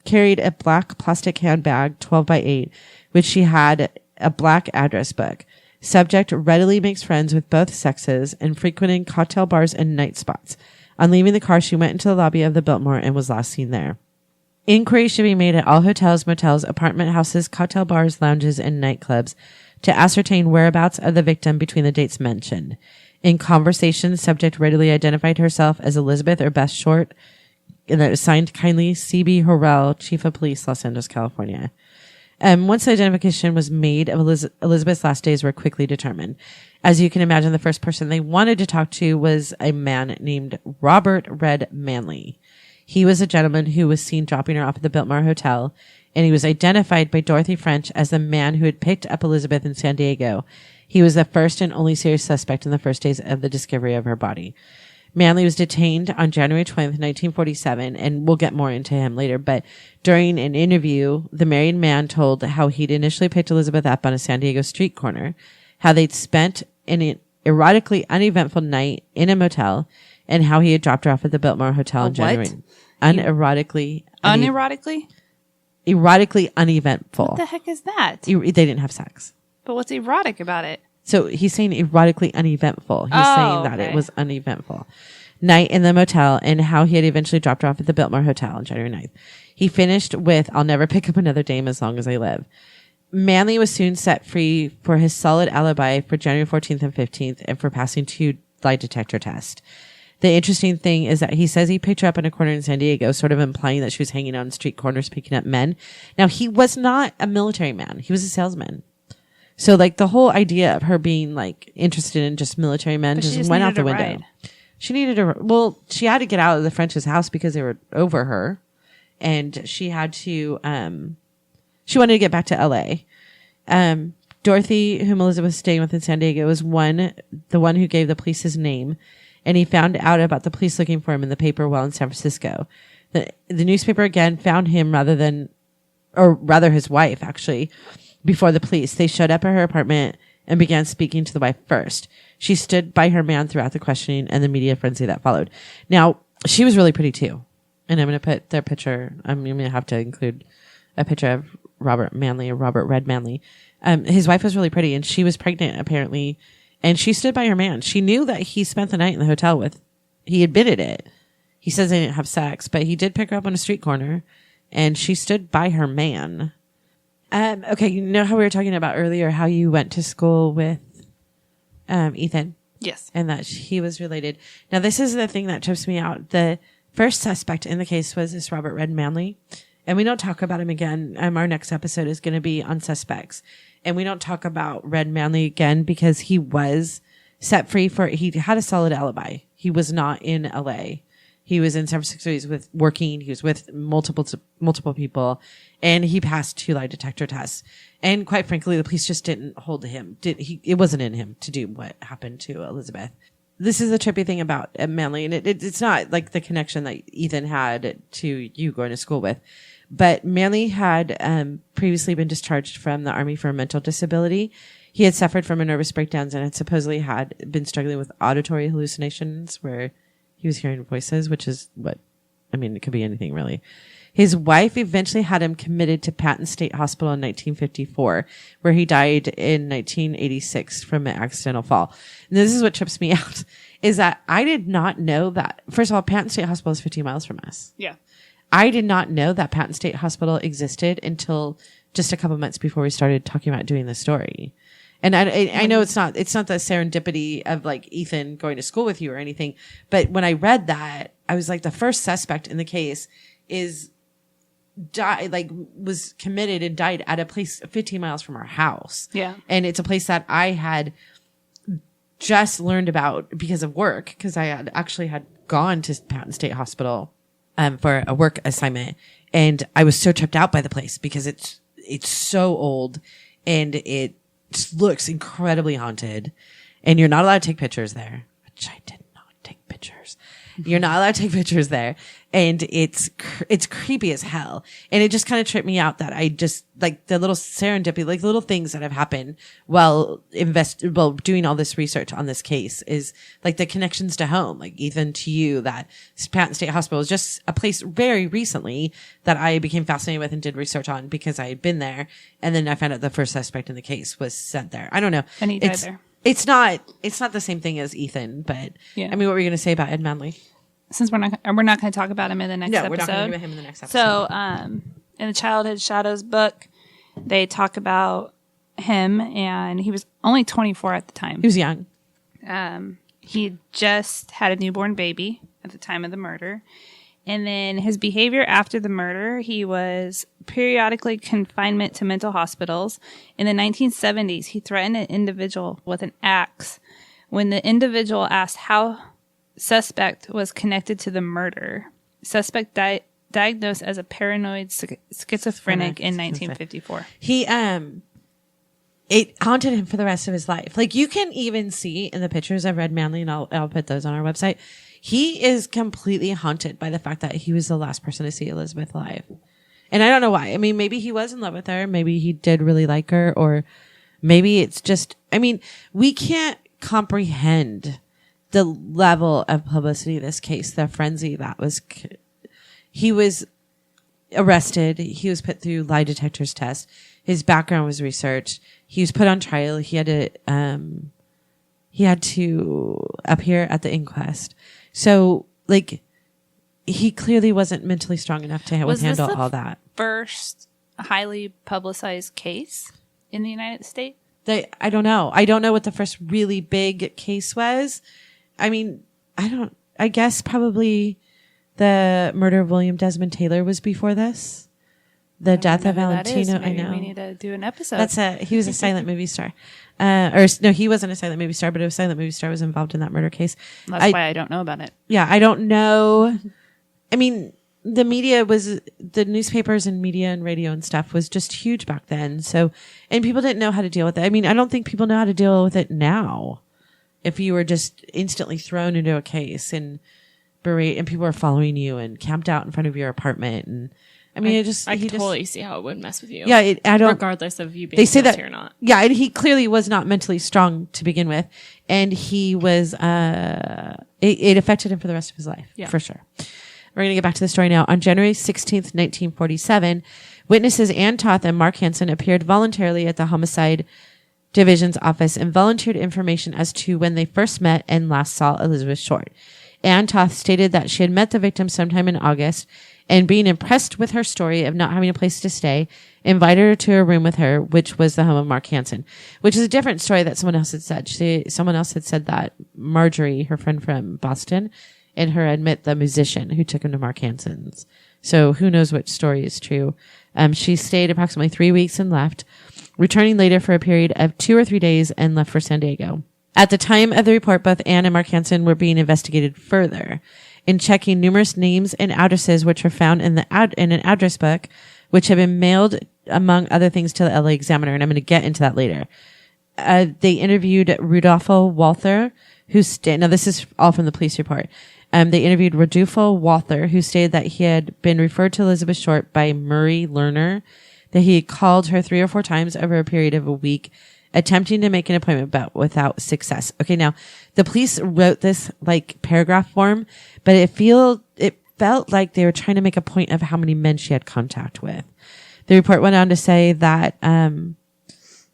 Carried a black plastic handbag, 12 by 8, which she had a black address book. Subject readily makes friends with both sexes and frequenting cocktail bars and night spots. On leaving the car, she went into the lobby of the Biltmore and was last seen there. Inquiries should be made at all hotels, motels, apartment houses, cocktail bars, lounges, and nightclubs to ascertain whereabouts of the victim between the dates mentioned. In conversation, subject readily identified herself as Elizabeth or Beth Short, and that was signed kindly C.B. Horrell, Chief of Police, Los Angeles, California. Once the identification was made of Elizabeth's last days were quickly determined. As you can imagine, the first person they wanted to talk to was a man named Robert Red Manley. He was a gentleman who was seen dropping her off at the Biltmore Hotel, and he was identified by Dorothy French as the man who had picked up Elizabeth in San Diego. He was the first and only serious suspect in the first days of the discovery of her body. Manley was detained on January 20th, 1947, and we'll get more into him later, but during an interview, the married man told how he'd initially picked Elizabeth up on a San Diego street corner, how they'd spent an erotically uneventful night in a motel, and how he had dropped her off at the Biltmore Hotel in January. Erotically uneventful. What the heck is that? They didn't have sex. But what's erotic about it? So he's saying erotically uneventful. He's saying that it was uneventful. Night in the motel, and how he had eventually dropped her off at the Biltmore Hotel on January 9th. He finished with, "I'll never pick up another dame as long as I live." Manley was soon set free for his solid alibi for January 14th and 15th and for passing 2 lie detector tests. The interesting thing is that he says he picked her up in a corner in San Diego, sort of implying that she was hanging out on street corners picking up men. Now, he was not a military man. He was a salesman. So, like, the whole idea of her being, like, interested in just military men just went out the window. Ride. She needed she had to get out of the French's house because they were over her. And she had to, she wanted to get back to LA. Dorothy, whom Elizabeth was staying with in San Diego, was the one who gave the police his name. And he found out about the police looking for him in the paper while in San Francisco. The newspaper again found him rather his wife, actually, before the police. They showed up at her apartment and began speaking to the wife first. She stood by her man throughout the questioning and the media frenzy that followed. Now, she was really pretty too. And I'm going to put their picture. I'm going to have to include a picture of Robert Red Manley. His wife was really pretty, and she was pregnant apparently. And she stood by her man. She knew that he spent the night in the hotel he admitted it. He says they didn't have sex, but he did pick her up on a street corner, and she stood by her man. Okay, you know how we were talking about earlier how you went to school with Ethan? Yes. And that he was related. Now, this is the thing that trips me out. The first suspect in the case was this Robert Red Manley, and we don't talk about him again. Our next episode is going to be on suspects. And we don't talk about Red Manley again because he was set free he had a solid alibi. He was not in LA. He was in San Francisco. He was with multiple people, and he passed 2 lie detector tests. And quite frankly, the police just didn't hold him. It wasn't in him to do what happened to Elizabeth. This is the trippy thing about Manley, and it's not like the connection that Ethan had to you going to school with. But Manley had previously been discharged from the Army for a mental disability. He had suffered from a nervous breakdowns and had supposedly had been struggling with auditory hallucinations where he was hearing voices, which is it could be anything really. His wife eventually had him committed to Patton State Hospital in 1954, where he died in 1986 from an accidental fall. And this is what trips me out, is that I did not know that, first of all, Patton State Hospital is 15 miles from us. Yeah. I did not know that Patton State Hospital existed until just a couple months before we started talking about doing this story. And I know it's not the serendipity of like Ethan going to school with you or anything, but when I read that, I was like, the first suspect in the case was committed and died at a place 15 miles from our house. Yeah. And it's a place that I had just learned about because of work, because I had actually gone to Patton State Hospital for a work assignment, and I was so tripped out by the place because it's so old and it looks incredibly haunted, and you're not allowed to take pictures there, which I did not take pictures. You're not allowed to take pictures there. And it's creepy as hell. And it just kind of tripped me out that I just, like, the little serendipity, like, little things that have happened while doing all this research on this case is, like, the connections to home, like, even to you, that Patton State Hospital is just a place very recently that I became fascinated with and did research on because I had been there. And then I found out the first suspect in the case was sent there. I don't know. And he died there. It's not the same thing as Ethan, but I mean, what were you going to say about Ed Manley? Since we're not going to talk about him in the next episode. No, we're not going to talk about him in the next episode. So, in the Childhood Shadows book, they talk about him, and he was only 24 at the time. He was young. He just had a newborn baby at the time of the murder. And then his behavior after the murder, he was periodically confinement to mental hospitals. In the 1970s, he threatened an individual with an axe when the individual asked how suspect was connected to the murder. Suspect diagnosed as a paranoid schizophrenic in 1954. It haunted him for the rest of his life. Like, you can even see in the pictures of Red Manley, and I'll put those on our website. He is completely haunted by the fact that he was the last person to see Elizabeth alive. And I don't know why. I mean, maybe he was in love with her. Maybe he did really like her, or maybe it's just, I mean, we can't comprehend the level of publicity of this case, the frenzy that was, he was arrested. He was put through lie detectors test. His background was researched. He was put on trial. He had to appear at the inquest. So, like, he clearly wasn't mentally strong enough to handle all that. First highly publicized case in the United States? I don't know. I don't know what the first really big case was. I mean, I guess probably the murder of William Desmond Taylor was before this. The death of Valentino. I know. We need to do an episode. He was a silent movie star. No, he wasn't a silent movie star, but a silent movie star was involved in that murder case. That's why I don't know about it. Yeah, I don't know. I mean, the newspapers and media and radio and stuff was just huge back then. So, and people didn't know how to deal with it. I mean, I don't think people know how to deal with it now. If you were just instantly thrown into a case and berate, and people are following you and camped out in front of your apartment, and I mean, I can totally see how it would mess with you. Yeah, regardless of you being guilty or not. Yeah, and he clearly was not mentally strong to begin with, and he was. It affected him for the rest of his life, for sure. We're going to get back to the story now. On January 16th, 1947, witnesses Ann Toth and Mark Hansen appeared voluntarily at the Homicide Division's office and volunteered information as to when they first met and last saw Elizabeth Short. Ann Toth stated that she had met the victim sometime in August, and being impressed with her story of not having a place to stay, invited her to a room with her, which was the home of Mark Hansen, which is a different story that someone else had said. Someone else had said that Marjorie, her friend from Boston, and her had met the musician who took him to Mark Hansen's. So who knows which story is true. She stayed approximately 3 weeks and left, returning later for a period of 2 or 3 days and left for San Diego. At the time of the report, both Ann and Mark Hansen were being investigated further. In checking numerous names and addresses which were found in an address book, which had been mailed, among other things, to the LA Examiner, and I'm going to get into that later. They interviewed Rodolfo Walther, now this is all from the police report. They interviewed Rodolfo Walther, who stated that he had been referred to Elizabeth Short by Murray Lerner, that he had called her 3 or 4 times over a period of a week, attempting to make an appointment, but without success. Okay, now the police wrote this like paragraph form, but it felt like they were trying to make a point of how many men she had contact with. The report went on to say that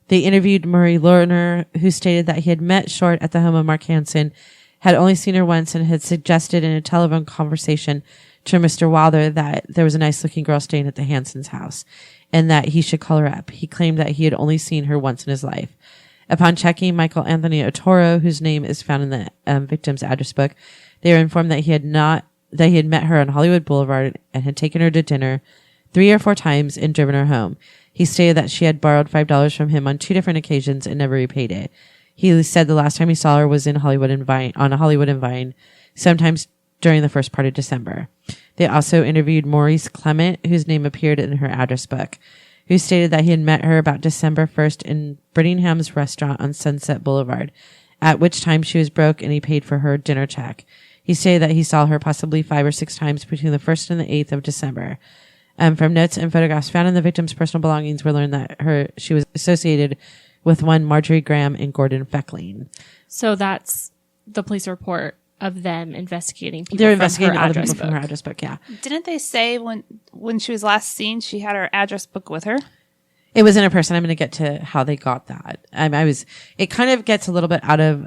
they interviewed Murray Lerner, who stated that he had met Short at the home of Mark Hansen, had only seen her once, and had suggested in a telephone conversation to Mr. Wilder that there was a nice-looking girl staying at the Hansens' house, and that he should call her up. He claimed that he had only seen her once in his life. Upon checking Michael Anthony Otoro, whose name is found in the victim's address book, they were informed that he had met her on Hollywood Boulevard and had taken her to dinner 3 or 4 times and driven her home. He stated that she had borrowed $5 from him on 2 different occasions and never repaid it. He said the last time he saw her was in Hollywood and Vine, sometimes during the first part of December. They also interviewed Maurice Clement, whose name appeared in her address book, who stated that he had met her about December 1st in Brittingham's restaurant on Sunset Boulevard, at which time she was broke and he paid for her dinner check. He stated that he saw her possibly 5 or 6 times between the 1st and the 8th of December. From notes and photographs found in the victim's personal belongings, we learned that she was associated with one Marjorie Graham and Gordon Feckling. So that's the police report of them investigating people. They're from investigating her all the address people from her address book, yeah. Didn't they say when she was last seen, she had her address book with her? It was in her person. I'm going to get to how they got that. It kind of gets a little bit out of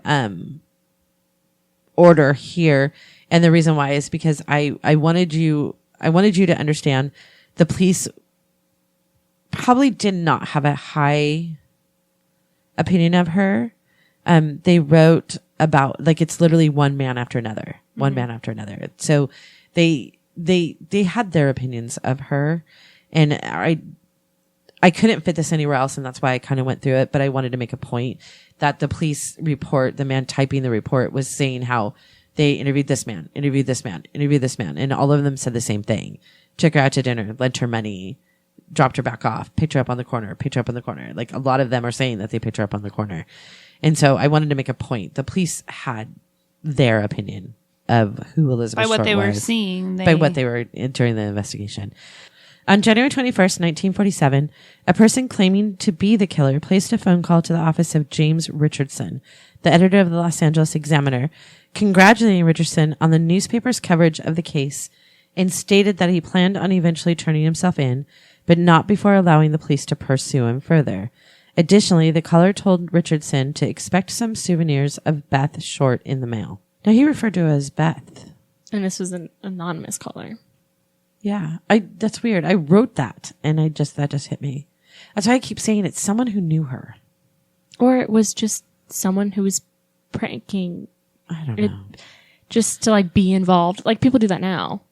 order here. And the reason why is because I wanted you to understand the police probably did not have a high opinion of her. They wrote about, like, it's literally one man after another. So they had their opinions of her, and I couldn't fit this anywhere else, and that's why I kind of went through it, but I wanted to make a point that the police report, the man typing the report, was saying how they interviewed this man, and all of them said the same thing. Took her out to dinner, lent her money, dropped her back off, picked her up on the corner. Like, a lot of them are saying that they picked her up on the corner. And so I wanted to make a point. The police had their opinion of who Elizabeth Short was. By what they were seeing. By what they were during the investigation. On January 21st, 1947, a person claiming to be the killer placed a phone call to the office of James Richardson, the editor of the Los Angeles Examiner, congratulating Richardson on the newspaper's coverage of the case, and stated that he planned on eventually turning himself in, but not before allowing the police to pursue him further. Additionally, the caller told Richardson to expect some souvenirs of Beth Short in the mail. Now, he referred to her as Beth. And this was an anonymous caller. Yeah, that's weird. I wrote that, and that just hit me. That's why I keep saying it's someone who knew her. Or it was just someone who was pranking. I don't know. Just to, like, be involved. Like, people do that now.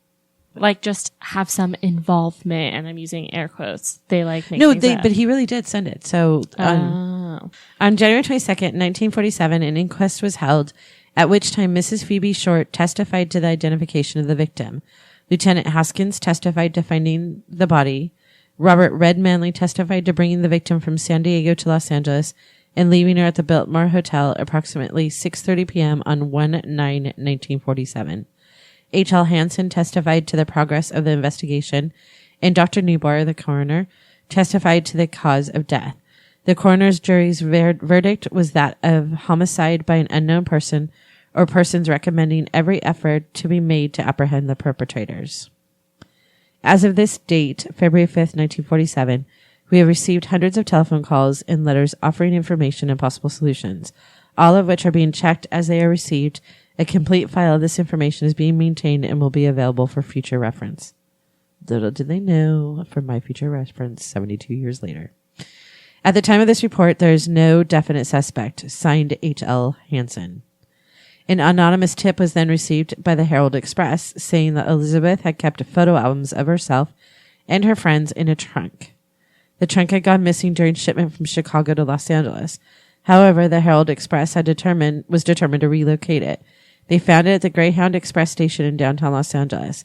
Like, just have some involvement, and I'm using air quotes. They, like, make things up. But he really did send it. So on January 22nd, 1947, an inquest was held, at which time Mrs. Phoebe Short testified to the identification of the victim. Lieutenant Haskins testified to finding the body. Robert Red Manley testified to bringing the victim from San Diego to Los Angeles and leaving her at the Biltmore Hotel approximately 6:30 p.m. on 1/9/1947. H.L. Hansen testified to the progress of the investigation, and Dr. Neubauer, the coroner, testified to the cause of death. The coroner's jury's verdict was that of homicide by an unknown person, or persons recommending every effort to be made to apprehend the perpetrators. As of this date, February 5th, 1947, we have received hundreds of telephone calls and letters offering information and possible solutions, all of which are being checked as they are received. A complete file of this information is being maintained and will be available for future reference. Little did they know, for my future reference 72 years later. At the time of this report, there is no definite suspect, signed H.L. Hansen. An anonymous tip was then received by the Herald Express, saying that Elizabeth had kept photo albums of herself and her friends in a trunk. The trunk had gone missing during shipment from Chicago to Los Angeles. However, the Herald Express was determined to relocate it. They found it at the Greyhound Express station in downtown Los Angeles.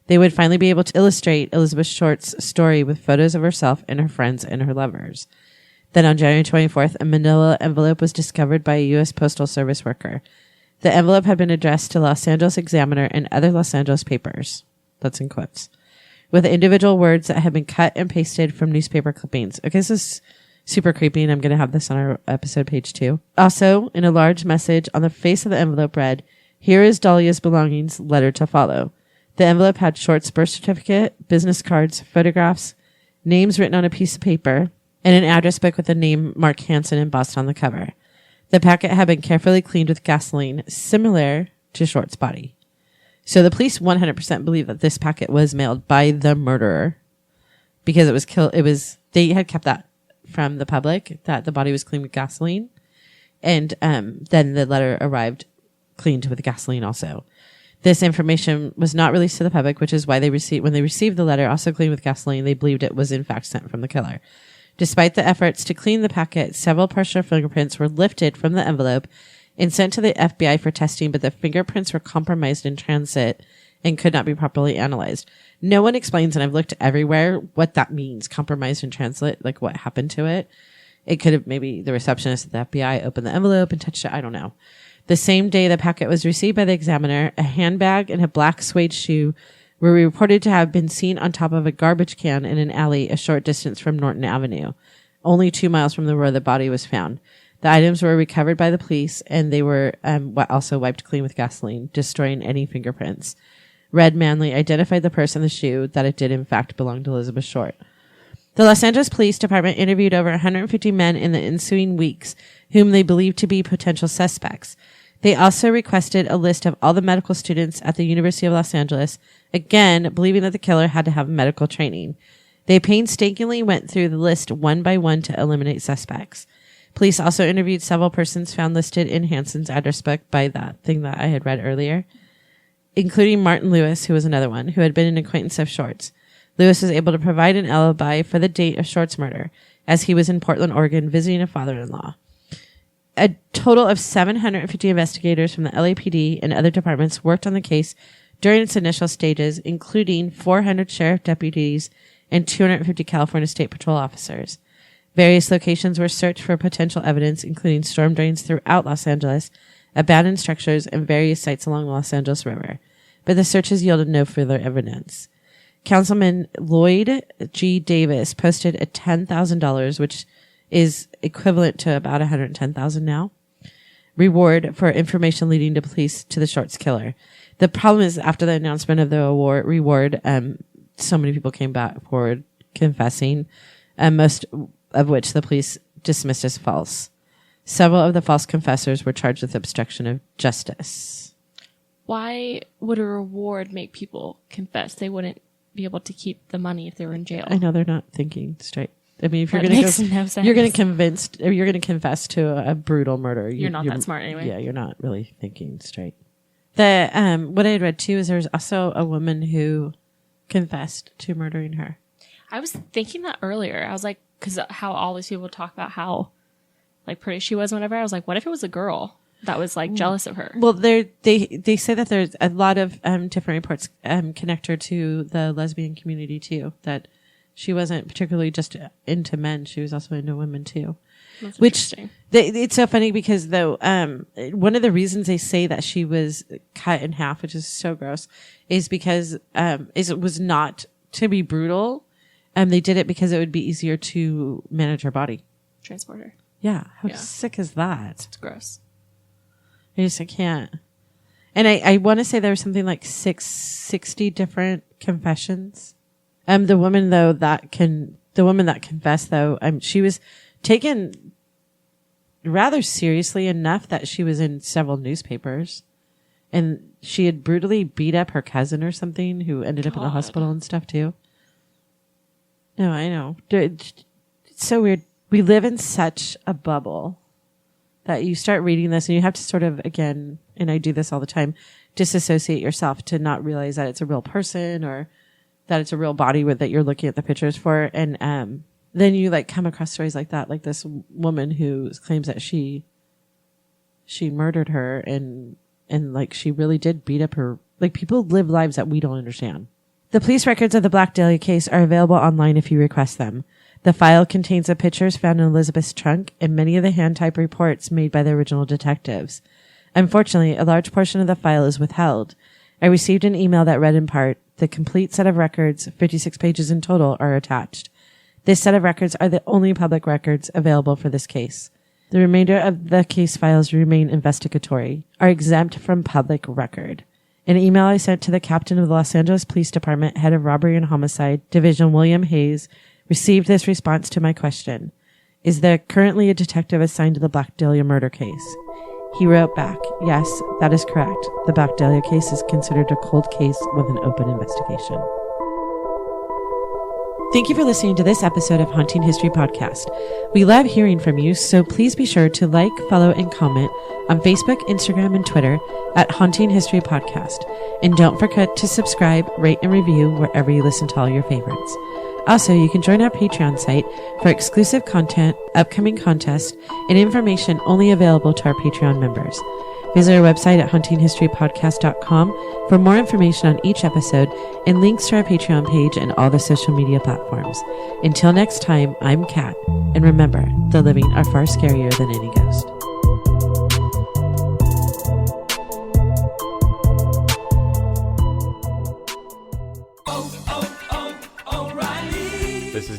They would finally be able to illustrate Elizabeth Short's story with photos of herself and her friends and her lovers. Then on January 24th, a manila envelope was discovered by a U.S. Postal Service worker. The envelope had been addressed to Los Angeles Examiner and other Los Angeles papers. That's in quotes. With individual words that had been cut and pasted from newspaper clippings. Okay, this is super creepy, and I'm going to have this on our episode page too. Also, in a large message on the face of the envelope read, "Here is Dahlia's belongings, letter to follow." The envelope had Short's birth certificate, business cards, photographs, names written on a piece of paper, and an address book with the name Mark Hansen embossed on the cover. The packet had been carefully cleaned with gasoline, similar to Short's body. So the police 100% believe that this packet was mailed by the murderer because it was killed. They had kept that from the public, that the body was cleaned with gasoline. And then the letter arrived cleaned with gasoline also. This information was not released to the public, which is why when they received the letter also cleaned with gasoline, they believed it was in fact sent from the killer. Despite the efforts to clean the packet, several partial fingerprints were lifted from the envelope and sent to the FBI for testing, but the fingerprints were compromised in transit and could not be properly analyzed. No one explains, and I've looked everywhere, what that means, compromised in transit, like what happened to it. It could have maybe the receptionist at the FBI opened the envelope and touched it. I don't know. The same day the packet was received by the examiner, a handbag and a black suede shoe were reported to have been seen on top of a garbage can in an alley a short distance from Norton Avenue, only 2 miles from where the body was found. The items were recovered by the police, and they were also wiped clean with gasoline, destroying any fingerprints. Red Manley identified the purse and the shoe that it did in fact belong to Elizabeth Short. The Los Angeles Police Department interviewed over 150 men in the ensuing weeks, whom they believed to be potential suspects. They also requested a list of all the medical students at the University of Los Angeles, again believing that the killer had to have medical training. They painstakingly went through the list one by one to eliminate suspects. Police also interviewed several persons found listed in Hanson's address book by that thing that I had read earlier, including Martin Lewis, who was another one, who had been an acquaintance of Short's. Lewis was able to provide an alibi for the date of Short's murder, as he was in Portland, Oregon, visiting a father-in-law. A total of 750 investigators from the LAPD and other departments worked on the case during its initial stages, including 400 sheriff deputies and 250 California State Patrol officers. Various locations were searched for potential evidence, including storm drains throughout Los Angeles, abandoned structures, and various sites along the Los Angeles River. But the searches yielded no further evidence. Councilman Lloyd G. Davis posted a $10,000, which is equivalent to about $110,000 now, reward for information leading to police to the Short's killer. The problem is, after the announcement of the reward, so many people came back forward confessing, most of which the police dismissed as false. Several of the false confessors were charged with obstruction of justice. Why would a reward make people confess? They wouldn't be able to keep the money if they were in jail. I know, they're not thinking straight. I mean, if you're That going makes no sense. you're going to confess to a brutal murder. You're not that smart anyway. Yeah, you're not really thinking straight. The what I had read too is there was also a woman who confessed to murdering her. I was thinking that earlier. I was like, because how all these people talk about how like pretty she was, whenever I was like, what if it was a girl that was like jealous of her? Well, they say that there's a lot of different reports connect her to the lesbian community too. That she wasn't particularly just into men; she was also into women too. That's Which interesting. it's so funny because though one of the reasons they say that she was cut in half, which is so gross, is because it was not to be brutal. They did it because it would be easier to manage her body. Transporter. Yeah. How Yeah. sick is that? It's gross. I can't. And I want to say there was something like 60 different confessions. The woman that confessed though, she was taken rather seriously enough that she was in several newspapers, and she had brutally beat up her cousin or something who ended up in the hospital and stuff too. No, I know. It's so weird. We live in such a bubble that you start reading this and you have to sort of, again, and I do this all the time, disassociate yourself to not realize that it's a real person or that it's a real body that you're looking at the pictures for. And then you like come across stories like that, like this woman who claims that she murdered her and like she really did beat up her. Like, people live lives that we don't understand. The police records of the Black Dahlia case are available online if you request them. The file contains the pictures found in Elizabeth's trunk and many of the hand-typed reports made by the original detectives. Unfortunately, a large portion of the file is withheld. I received an email that read in part, the complete set of records, 56 pages in total, are attached. This set of records are the only public records available for this case. The remainder of the case files remain investigatory, are exempt from public record. An email I sent to the captain of the Los Angeles Police Department, head of Robbery and Homicide Division, William Hayes, received this response to my question. Is there currently a detective assigned to the Black Dahlia murder case? He wrote back, yes, that is correct. The Black Dahlia case is considered a cold case with an open investigation. Thank you for listening to this episode of Haunting History Podcast. We love hearing from you, so please be sure to like, follow, and comment on Facebook, Instagram, and Twitter at Haunting History Podcast. And don't forget to subscribe, rate, and review wherever you listen to all your favorites. Also, you can join our Patreon site for exclusive content, upcoming contests, and information only available to our Patreon members. Visit our website at huntinghistorypodcast.com for more information on each episode and links to our Patreon page and all the social media platforms. Until next time, I'm Kat, and remember, the living are far scarier than any ghost.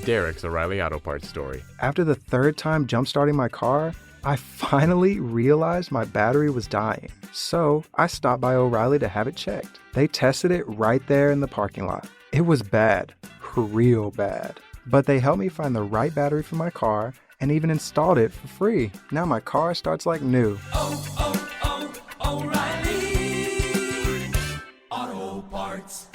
Derek's O'Reilly Auto Parts story. After the third time jump-starting my car, I finally realized my battery was dying. So I stopped by O'Reilly to have it checked. They tested it right there in the parking lot. It was bad, real bad. But they helped me find the right battery for my car and even installed it for free. Now my car starts like new. O'Reilly Auto Parts.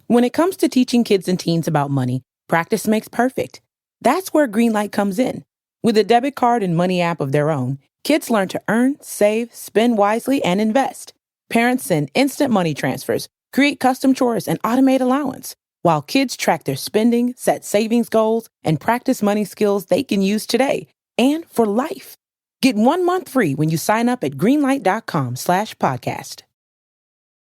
When it comes to teaching kids and teens about money, practice makes perfect. That's where Greenlight comes in. With a debit card and money app of their own, kids learn to earn, save, spend wisely, and invest. Parents send instant money transfers, create custom chores, and automate allowance, while kids track their spending, set savings goals, and practice money skills they can use today and for life. Get 1 month free when you sign up at greenlight.com/podcast.